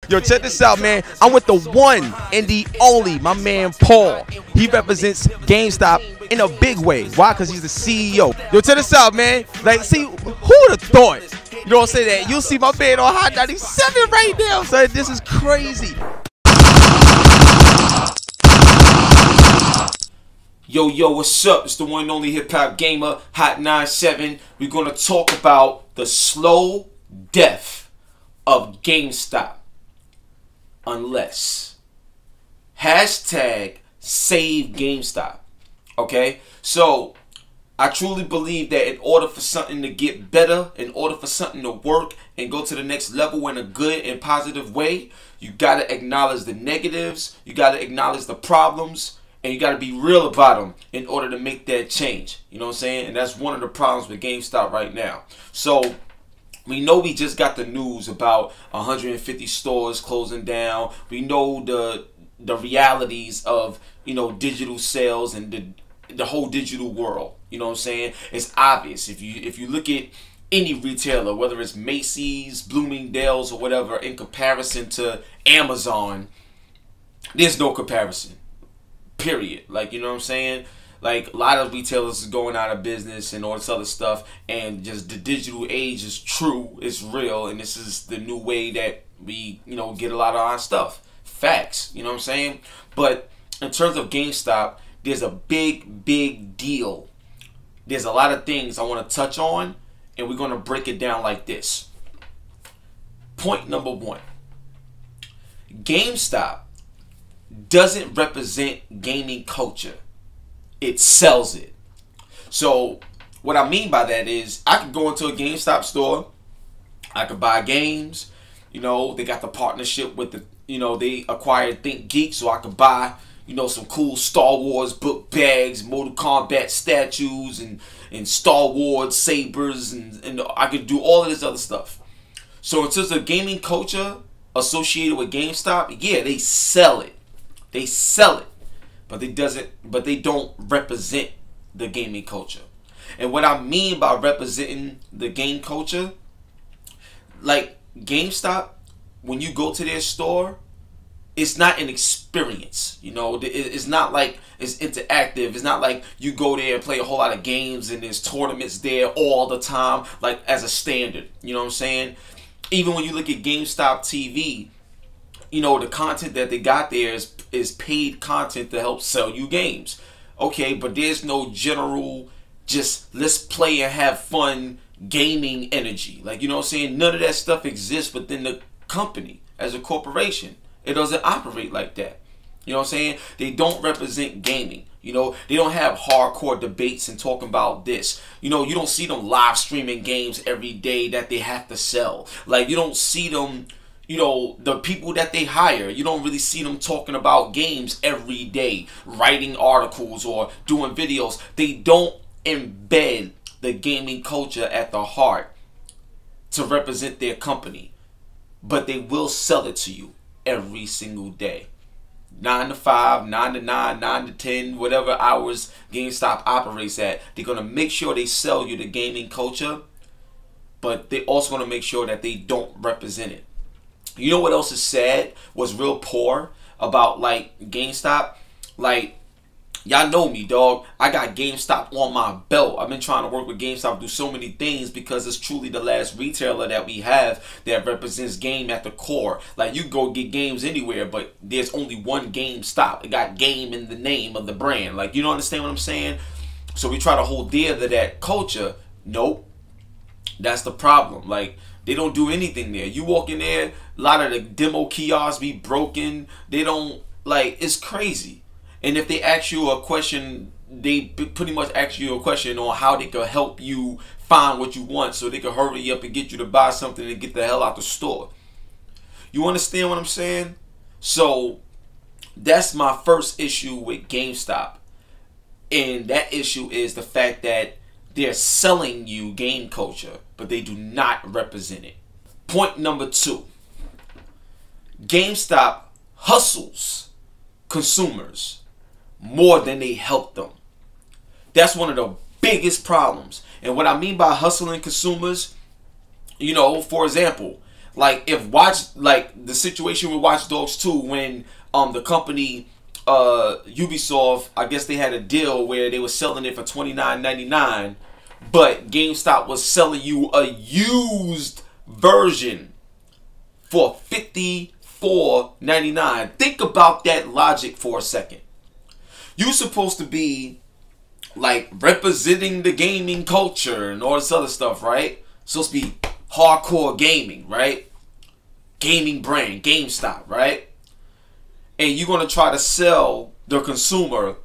Yo, check this out, man. I'm with the one and the only, my man Paul. He represents GameStop in a big way. Why? Because he's the CEO. Yo, check this out, man. Like, see, who would have thought? You know what I'm saying? That you'll see my man on Hot 97 right now. So this is crazy. Yo, what's up? It's the one and only HipHopGamer, Hot 97. We're going to talk about the slow death of GameStop. Unless. Hashtag save GameStop. Okay? So, I truly believe that in order for something to get better, in order for something to work and go to the next level in a good and positive way, you got to acknowledge the negatives, you got to acknowledge the problems, and you got to be real about them in order to make that change. You know what I'm saying? And that's one of the problems with GameStop right now. So, we know we just got the news about 150 stores closing down. We know the realities of, you know, digital sales and the whole digital world. You know what I'm saying? It's obvious. If you look at any retailer, whether it's Macy's, Bloomingdale's, or whatever, in comparison to Amazon, there's no comparison. Period. Like, you know what I'm saying? Like, a lot of retailers is going out of business and all this other stuff, and just the digital age is true, it's real, and this is the new way that we, you know, get a lot of our stuff. Facts, you know what I'm saying? But in terms of GameStop, there's a big deal. There's a lot of things I want to touch on, and we're going to break it down like this. Point number one. GameStop doesn't represent gaming culture. It sells it. So what I mean by that is I could go into a GameStop store. I could buy games. You know, they got the partnership with the, you know, they acquired Think Geek, so I could buy, you know, some cool Star Wars book bags, Mortal Kombat statues, and Star Wars sabers, and I could do all of this other stuff. So in terms of gaming culture associated with GameStop, yeah, they sell it. They sell it. But they don't represent the gaming culture. And what I mean by representing the game culture, like GameStop, when you go to their store, it's not an experience. You know, it's not like it's interactive. It's not like you go there and play a whole lot of games and there's tournaments there all the time, like as a standard. You know what I'm saying? Even when you look at GameStop TV, you know, the content that they got there is paid content to help sell you games. Okay, but there's no general just let's play and have fun gaming energy. Like, you know what I'm saying? None of that stuff exists within the company as a corporation. It doesn't operate like that. You know what I'm saying? They don't represent gaming. You know, they don't have hardcore debates and talking about this. You know, you don't see them live streaming games every day that they have to sell. Like, you don't see them, you know, the people that they hire, you don't really see them talking about games every day, writing articles or doing videos. They don't embed the gaming culture at the heart to represent their company. But they will sell it to you every single day. 9 to 5, 9 to 9, 9 to 10, whatever hours GameStop operates at. They're going to make sure they sell you the gaming culture, but they're also going to make sure that they don't represent it. You know what else is sad? What's real poor about, like, GameStop? Like, y'all know me, dog. I got GameStop on my belt. I've been trying to work with GameStop, do so many things because it's truly the last retailer that we have that represents game at the core. Like, you go get games anywhere, but there's only one GameStop. It got game in the name of the brand. Like, you don't understand what I'm saying? So we try to hold dear to that culture. Nope. That's the problem. Like, they don't do anything there. You walk in there, a lot of the demo kiosks be broken. They don't, like, it's crazy. And if they ask you a question, they pretty much ask you a question on how they could help you find what you want so they can hurry up and get you to buy something and get the hell out the store. You understand what I'm saying? So that's my first issue with GameStop. And that issue is the fact that they're selling you game culture, but they do not represent it. Point number two. GameStop hustles consumers more than they help them. That's one of the biggest problems. And what I mean by hustling consumers, you know, for example, like if like the situation with Watch Dogs 2 when the company Ubisoft, I guess they had a deal where they were selling it for $29.99, but GameStop was selling you a used version for $54.99. Think about that logic for a second. You're supposed to be like representing the gaming culture and all this other stuff, right? Supposed to be hardcore gaming, right? Gaming brand, GameStop, right? And you're going to try to sell the consumer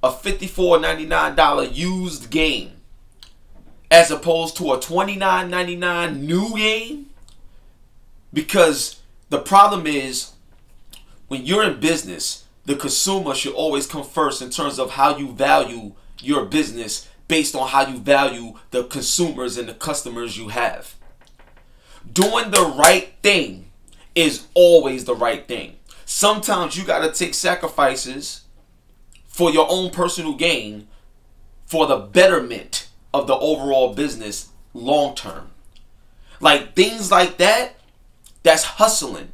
a $54.99 used game as opposed to a $29.99 new game? Because the problem is, when you're in business, the consumer should always come first in terms of how you value your business based on how you value the consumers and the customers you have. Doing the right thing is always the right thing. Sometimes you got to take sacrifices for your own personal gain for the betterment of the overall business long term. Like things like that, that's hustling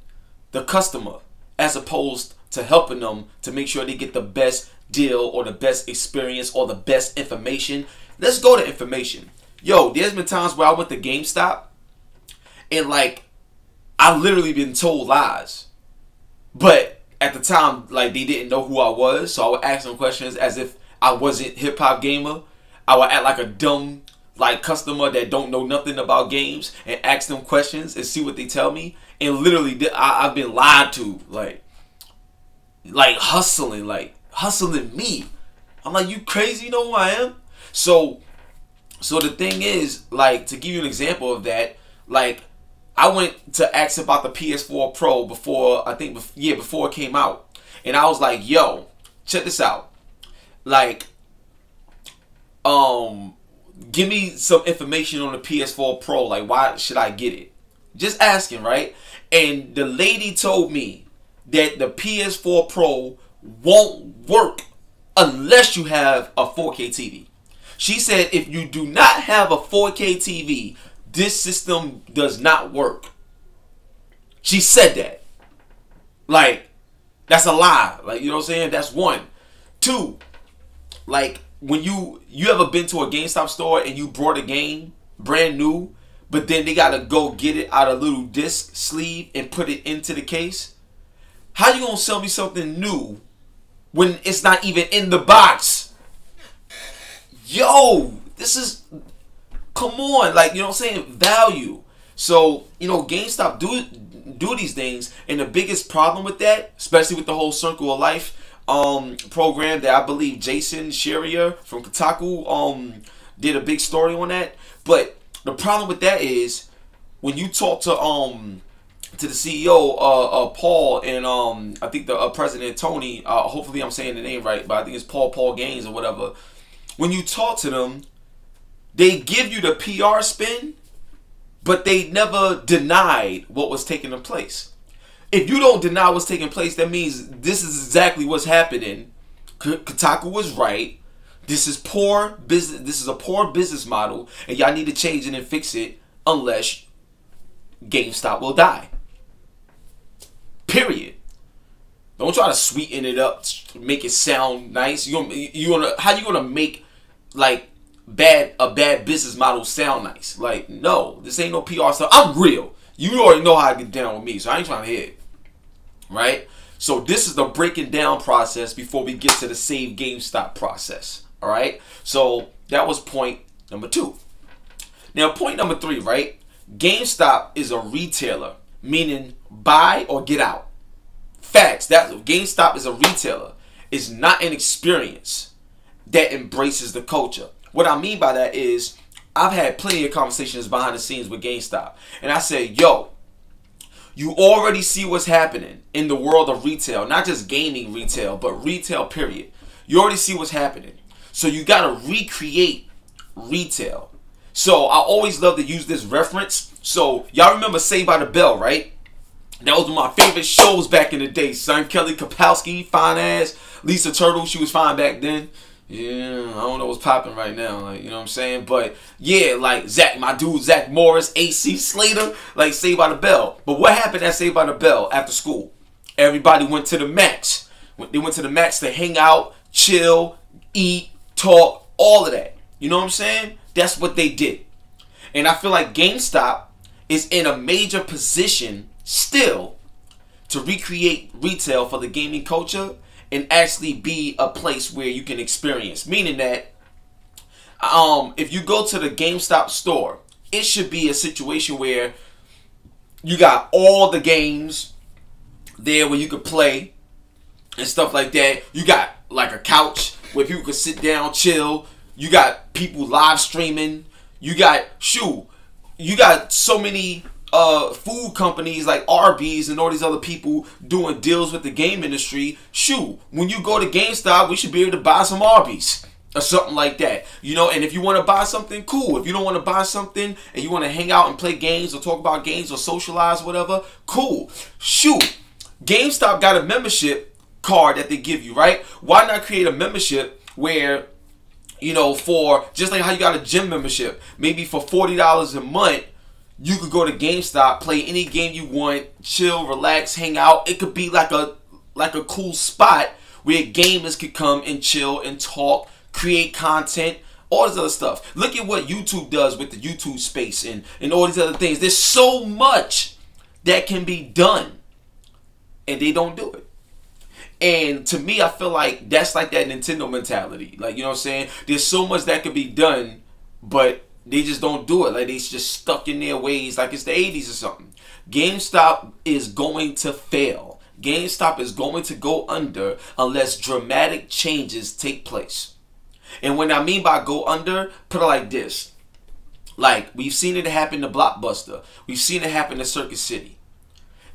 the customer as opposed to helping them to make sure they get the best deal or the best experience or the best information. Let's go to information. Yo, there's been times where I went to GameStop and like I literally been told lies. But at the time, like they didn't know who I was, so I would ask them questions as if I wasn't HipHopGamer. I would act like a dumb like customer that don't know nothing about games and ask them questions and see what they tell me. And literally, I've been lied to, like hustling me. I'm like, you crazy? You know who I am? So the thing is, like, to give you an example of that, like, I went to ask about the PS4 Pro before it came out, and I was like, yo, check this out, like, give me some information on the PS4 Pro, like, why should I get it? Just asking, right? And the lady told me that the PS4 Pro won't work unless you have a 4K TV. She said if you do not have a 4K TV, this system does not work. She said that. Like, that's a lie. Like, you know what I'm saying? That's one. Two, like, when you ever been to a GameStop store and you brought a game brand new, but then they gotta go get it out of a little disc sleeve and put it into the case? How you gonna sell me something new when it's not even in the box? Yo, this is, come on, like, you know what I'm saying? Value. So, you know, GameStop do these things, and the biggest problem with that, especially with the whole Circle of Life program that I believe Jason Schreier from Kotaku did a big story on that. But the problem with that is when you talk to the CEO Paul and I think the president Tony, hopefully I'm saying the name right, but I think it's Paul Gaines or whatever. When you talk to them, they give you the PR spin, but they never denied what was taking place. If you don't deny what's taking place, that means this is exactly what's happening. Kotaku was right. This is poor business. This is a poor business model, and y'all need to change it and fix it, unless GameStop will die. Period. Don't try to sweeten it up, make it sound nice. How you gonna make like a bad business model sound nice? Like, no, this ain't no PR stuff. I'm real. You already know how I get down with me, so I ain't trying to hear it. Right? So this is the breaking down process before we get to the save GameStop process. All right? So that was point number 2. Now, point number 3, right? GameStop is a retailer, meaning buy or get out. Facts. That GameStop is a retailer. It's not an experience that embraces the culture. What I mean by that is I've had plenty of conversations behind the scenes with GameStop, and I say, yo, you already see what's happening in the world of retail, not just gaming retail, but retail period. You already see what's happening. So you got to recreate retail. So I always love to use this reference. So y'all remember Saved by the Bell, right? That was one of my favorite shows back in the day. Son Kelly Kapowski, fine ass. Lisa Turtle, she was fine back then. Yeah, I don't know what's popping right now, like, you know what I'm saying? But yeah, like my dude Zach Morris, AC Slater, like Saved by the Bell. But what happened at Saved by the Bell after school? Everybody went to the max. They went to the max to hang out, chill, eat, talk, all of that. You know what I'm saying? That's what they did. And I feel like GameStop is in a major position still to recreate retail for the gaming culture and actually be a place where you can experience. Meaning that if you go to the GameStop store, it should be a situation where you got all the games there where you could play and stuff like that. You got like a couch where people can sit down, chill. You got people live streaming. You got you got so many food companies like Arby's and all these other people doing deals with the game industry. When you go to GameStop, we should be able to buy some Arby's or something like that. You know, and if you want to buy something, cool. If you don't want to buy something and you want to hang out and play games or talk about games or socialize, whatever, cool. GameStop got a membership card that they give you, right? Why not create a membership where, you know, for just like how you got a gym membership, maybe for $40 a month, you could go to GameStop, play any game you want, chill, relax, hang out. It could be like a cool spot where gamers could come and chill and talk, create content, all this other stuff. Look at what YouTube does with the YouTube space and all these other things. There's so much that can be done, and they don't do it. And to me, I feel like that's like that Nintendo mentality. Like, you know what I'm saying? There's so much that could be done, but they just don't do it. Like, they just stuck in their ways like it's the 80s or something. GameStop is going to fail. GameStop is going to go under unless dramatic changes take place. And what I mean by go under, put it like this. Like, we've seen it happen to Blockbuster. We've seen it happen to Circuit City.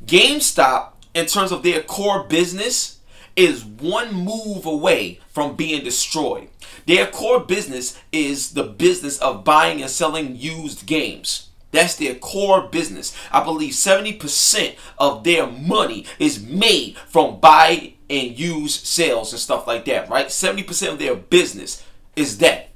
GameStop, in terms of their core business, is one move away from being destroyed. Their core business is the business of buying and selling used games. That's their core business. I believe 70% of their money is made from buy and use sales and stuff like that, right? 70% of their business is that,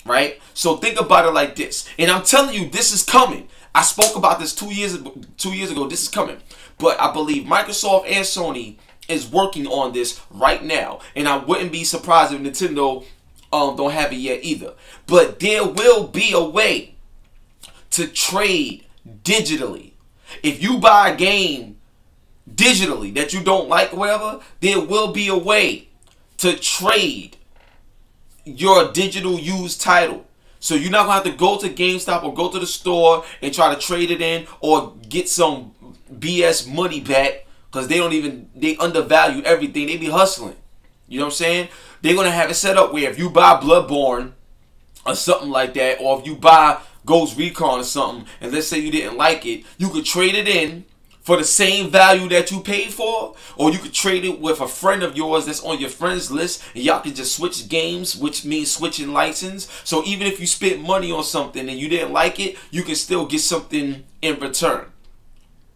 right? So think about it like this. And I'm telling you, this is coming. I spoke about this 2 years ago. This is coming. But I believe Microsoft and Sony is working on this right now. And I wouldn't be surprised if Nintendo don't have it yet either. But there will be a way to trade digitally. If you buy a game digitally that you don't like or whatever, there will be a way to trade your digital used title. So you're not going to have to go to GameStop or go to the store and try to trade it in or get some BS money back, because they undervalue everything. They be hustling. You know what I'm saying? They're going to have it set up where if you buy Bloodborne or something like that, or if you buy Ghost Recon or something, and let's say you didn't like it, you could trade it in for the same value that you paid for, or you could trade it with a friend of yours that's on your friends list, and y'all can just switch games, which means switching license. So even if you spent money on something and you didn't like it, you can still get something in return.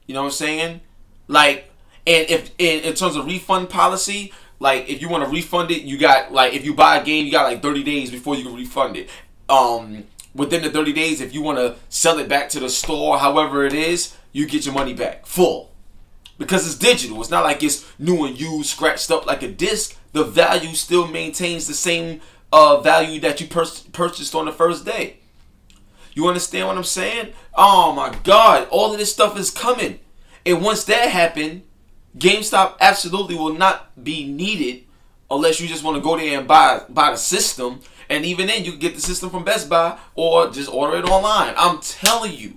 You know what I'm saying? Like, and if in terms of refund policy, like if you want to refund it, you got, like, if you buy a game, you got like 30 days before you can refund it. Within the 30 days, if you want to sell it back to the store, however it is, you get your money back full, because it's digital. It's not like it's new and used, scratched up like a disc. The value still maintains the same value that you purchased on the first day. You understand what I'm saying? Oh my God, all of this stuff is coming, and once that happens, GameStop absolutely will not be needed unless you just want to go there and buy the system. And even then, you can get the system from Best Buy or just order it online. I'm telling you,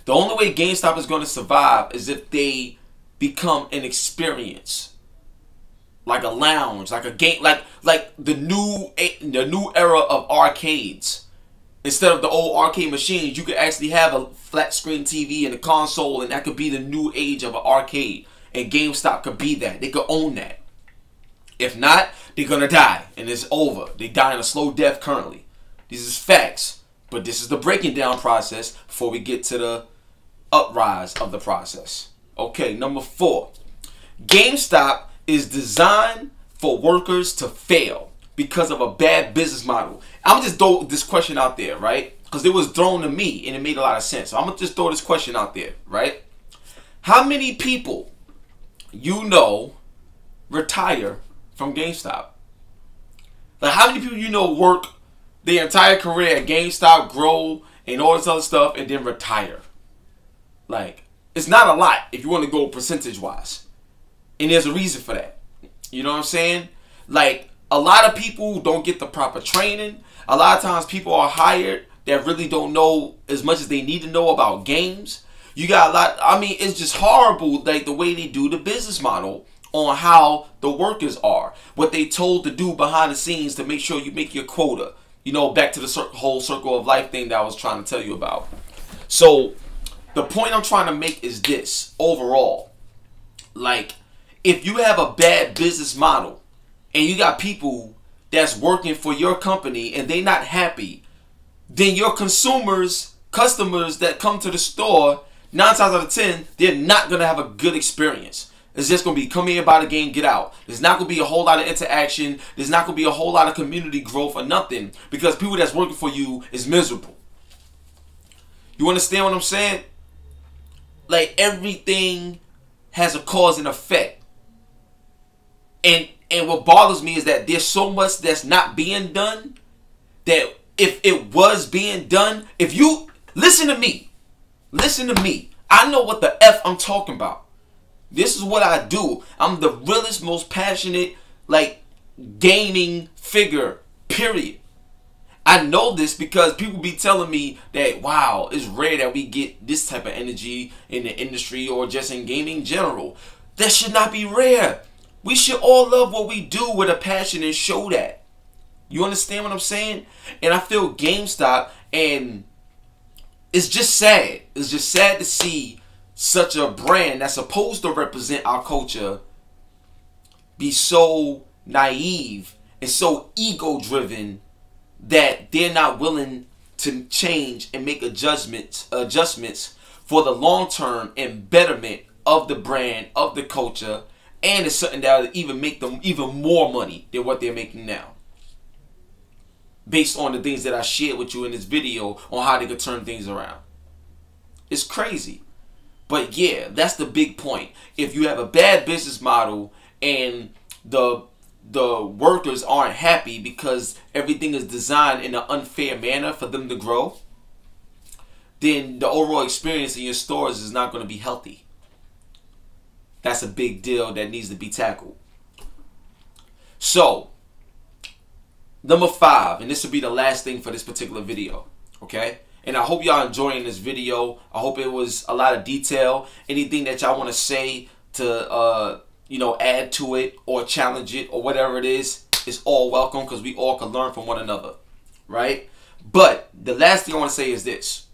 the only way GameStop is going to survive is if they become an experience, like a lounge, like a game, like the new era of arcades. Instead of the old arcade machines, you could actually have a flat screen TV and a console, and that could be the new age of an arcade. And GameStop could be that. They could own that. If not, they're going to die, and it's over. They die in a slow death currently. These is facts. But this is the breaking down process before we get to the uprise of the process. Okay, number 4. GameStop is designed for workers to fail. because of a bad business model. I'm just throw this question out there, right? Because it was thrown to me and it made a lot of sense. So I'm gonna just throw this question out there, right? How many people you know retire from GameStop? Like, how many people you know work their entire career at GameStop, grow, and all this other stuff, and then retire? Like, it's not a lot if you want to go percentage-wise. And there's a reason for that. You know what I'm saying? Like, a lot of people don't get the proper training. A lot of times people are hired that really don't know as much as they need to know about games. You got a lot, I mean, it's just horrible, like, the way they do the business model on how the workers are. What they told to do behind the scenes to make sure you make your quota. You know, back to the whole circle of life thing that I was trying to tell you about. So, the point I'm trying to make is this, overall. Like, if you have a bad business model and you got people that's working for your company and they're not happy, then your customers that come to the store, 9 times out of 10, they're not going to have a good experience. It's just going to be come here, buy the game, get out. There's not going to be a whole lot of interaction. There's not going to be a whole lot of community growth or nothing because people that's working for you is miserable. You understand what I'm saying? Like, everything has a cause and effect. And what bothers me is that there's so much that's not being done that if it was being done, if you listen to me, I know what the F I'm talking about. This is what I do. I'm the realest, most passionate, like, gaming figure, period. I know this because people be telling me that, wow, it's rare that we get this type of energy in the industry or just in gaming in general. That should not be rare. We should all love what we do with a passion and show that. You understand what I'm saying? And I feel GameStop, and it's just sad. It's just sad to see such a brand that's supposed to represent our culture be so naive and so ego-driven that they're not willing to change and make adjustments for the long term and betterment of the brand, of the culture, and it's something that will even make them even more money than what they're making now. Based on the things that I shared with you in this video on how they could turn things around. It's crazy. But yeah, that's the big point. If you have a bad business model and the workers aren't happy because everything is designed in an unfair manner for them to grow, then the overall experience in your stores is not going to be healthy. That's a big deal that needs to be tackled. So, number 5, and this will be the last thing for this particular video, okay? And I hope y'all enjoying this video. I hope it was a lot of detail. Anything that y'all want to say to, you know, add to it or challenge it or whatever it is all welcome because we all can learn from one another, right? But the last thing I want to say is this.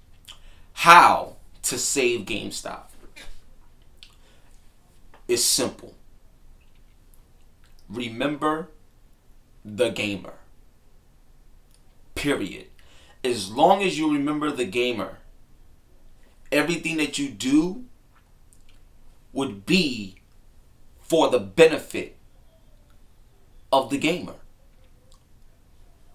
How to save GameStop. It's simple. Remember the gamer. Period. As long as you remember the gamer, everything that you do would be for the benefit of the gamer.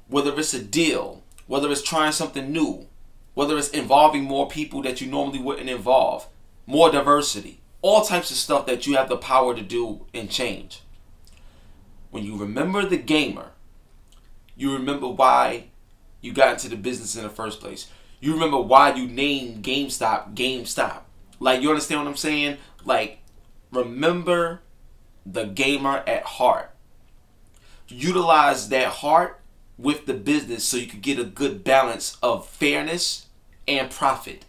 Whether it's a deal, whether it's trying something new, whether it's involving more people that you normally wouldn't involve, more diversity, all types of stuff that you have the power to do and change. When you remember the gamer, you remember why you got into the business in the first place. You remember why you named GameStop GameStop. Like, you understand what I'm saying? Like, remember the gamer at heart. Utilize that heart with the business so you could get a good balance of fairness and profit.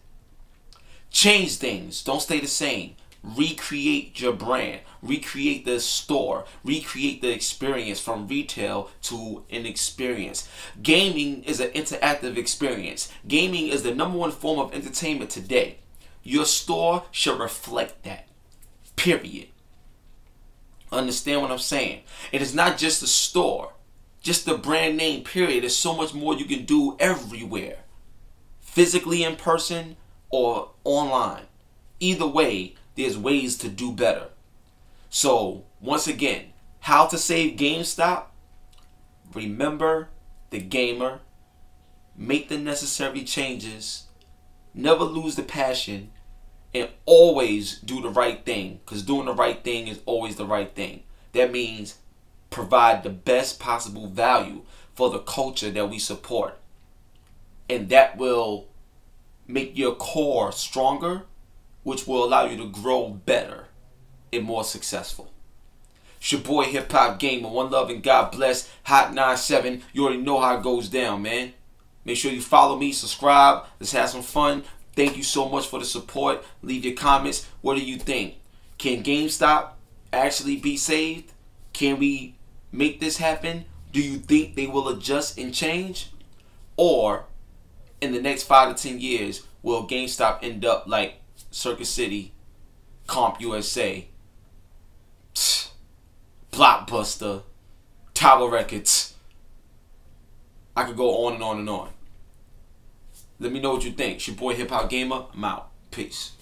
Change things. Don't stay the same. Recreate your brand. Recreate the store. Recreate the experience from retail to an experience. Gaming is an interactive experience. Gaming is the #1 form of entertainment today. Your store should reflect that. Period. Understand what I'm saying? It is not just a store. Just the brand name, period. There's so much more you can do everywhere. Physically in person or online. Either way, there's ways to do better. So, once again, how to save GameStop? remember the gamer, make the necessary changes, never lose the passion, and always do the right thing, because doing the right thing is always the right thing. That means provide the best possible value for the culture that we support. And that will make your core stronger, which will allow you to grow better and more successful. It's your boy Hip Hop Gamer. One love and God bless. Hot 97. You already know how it goes down, man. Make sure you follow me, subscribe. Let's have some fun. Thank you so much for the support. Leave your comments. What do you think? Can GameStop actually be saved? Can we make this happen? Do you think they will adjust and change? Or in the next 5 to 10 years, will GameStop end up like Circus City, Comp USA, Blockbuster, Tower Records? I could go on and on and on. Let me know what you think. It's your boy Hip Hop Gamer. I'm out. Peace.